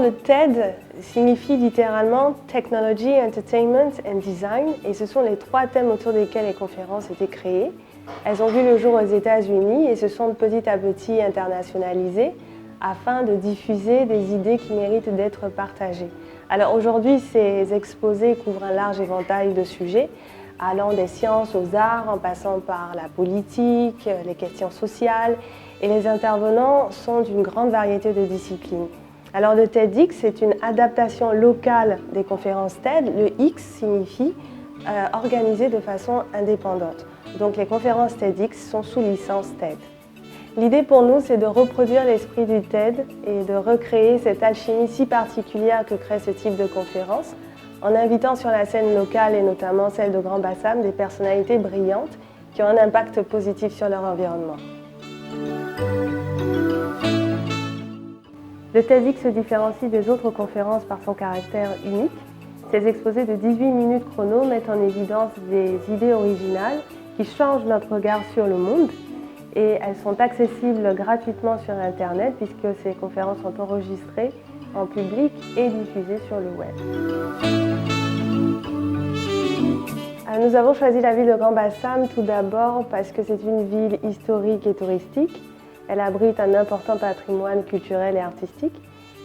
Le TED signifie littéralement Technology, Entertainment and Design, et ce sont les trois thèmes autour desquels les conférences étaient créées. Elles ont vu le jour aux États-Unis et se sont petit à petit internationalisées afin de diffuser des idées qui méritent d'être partagées. Alors aujourd'hui, ces exposés couvrent un large éventail de sujets, allant des sciences aux arts, en passant par la politique, les questions sociales, et les intervenants sont d'une grande variété de disciplines. Alors le TEDx, c'est une adaptation locale des conférences TED. Le X signifie organisé de façon indépendante. Donc les conférences TEDx sont sous licence TED. L'idée pour nous, c'est de reproduire l'esprit du TED et de recréer cette alchimie si particulière que crée ce type de conférence, en invitant sur la scène locale, et notamment celle de Grand Bassam, des personnalités brillantes qui ont un impact positif sur leur environnement. Le TEDx se différencie des autres conférences par son caractère unique. Ces exposés de 18 minutes chrono mettent en évidence des idées originales qui changent notre regard sur le monde, et elles sont accessibles gratuitement sur Internet puisque ces conférences sont enregistrées en public et diffusées sur le web. Nous avons choisi la ville de Grand Bassam tout d'abord parce que c'est une ville historique et touristique. Elle abrite un important patrimoine culturel et artistique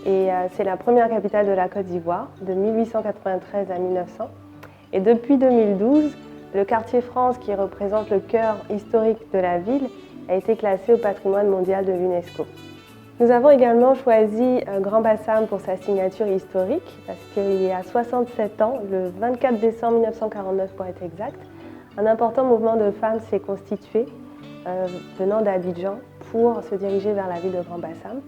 et c'est la première capitale de la Côte d'Ivoire de 1893 à 1900. Et depuis 2012, le quartier France, qui représente le cœur historique de la ville, a été classé au patrimoine mondial de l'UNESCO. Nous avons également choisi Grand Bassam pour sa signature historique parce qu'il y a 67 ans, le 24 décembre 1949 pour être exact, un important mouvement de femmes s'est constitué venant d'Abidjan pour se diriger vers la ville de Grand Bassam.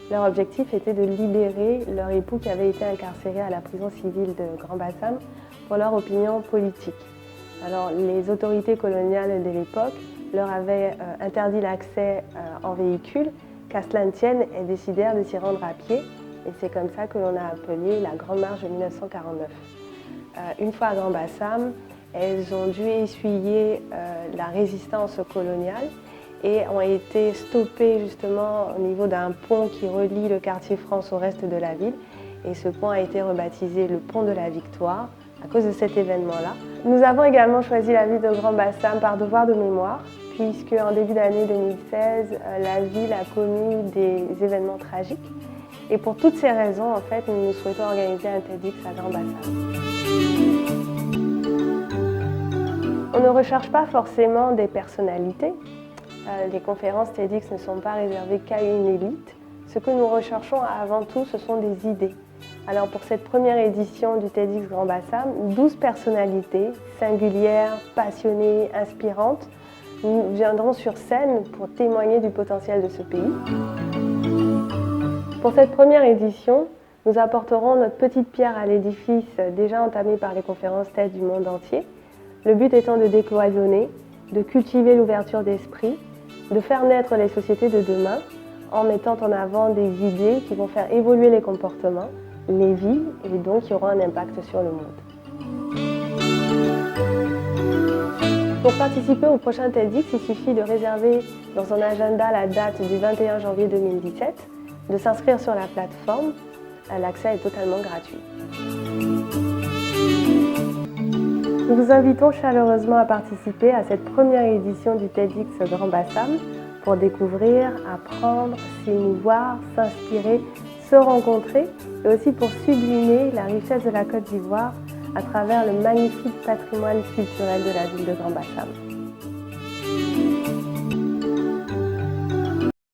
Leur objectif était de libérer leur époux qui avait été incarcéré à la prison civile de Grand Bassam pour leur opinion politique. Alors, les autorités coloniales de l'époque leur avaient interdit l'accès en véhicule, qu'à cela ne tienne, elles décidèrent de s'y rendre à pied, et c'est comme ça que l'on a appelé la Grande Marche de 1949. Une fois à Grand Bassam, elles ont dû essuyer la résistance coloniale et ont été stoppées justement au niveau d'un pont qui relie le quartier France au reste de la ville, et ce pont a été rebaptisé le pont de la Victoire à cause de cet événement-là. Nous avons également choisi la ville de Grand Bassam par devoir de mémoire, puisque en début d'année 2016, la ville a connu des événements tragiques. Et pour toutes ces raisons, en fait, nous souhaitons organiser un TEDx à Grand Bassam. On ne recherche pas forcément des personnalités. Les conférences TEDx ne sont pas réservées qu'à une élite. Ce que nous recherchons avant tout, ce sont des idées. Alors pour cette première édition du TEDx Grand Bassam, 12 personnalités singulières, passionnées, inspirantes, nous viendrons sur scène pour témoigner du potentiel de ce pays. Pour cette première édition, nous apporterons notre petite pierre à l'édifice déjà entamé par les conférences TED du monde entier. Le but étant de décloisonner, de cultiver l'ouverture d'esprit, de faire naître les sociétés de demain en mettant en avant des idées qui vont faire évoluer les comportements, les vies et donc qui auront un impact sur le monde. Pour participer au prochain TEDx, il suffit de réserver dans son agenda la date du 21 janvier 2017, de s'inscrire sur la plateforme. L'accès est totalement gratuit. Nous vous invitons chaleureusement à participer à cette première édition du TEDx Grand Bassam pour découvrir, apprendre, s'émouvoir, s'inspirer, se rencontrer et aussi pour sublimer la richesse de la Côte d'Ivoire à travers le magnifique patrimoine culturel de la ville de Grand Bassam.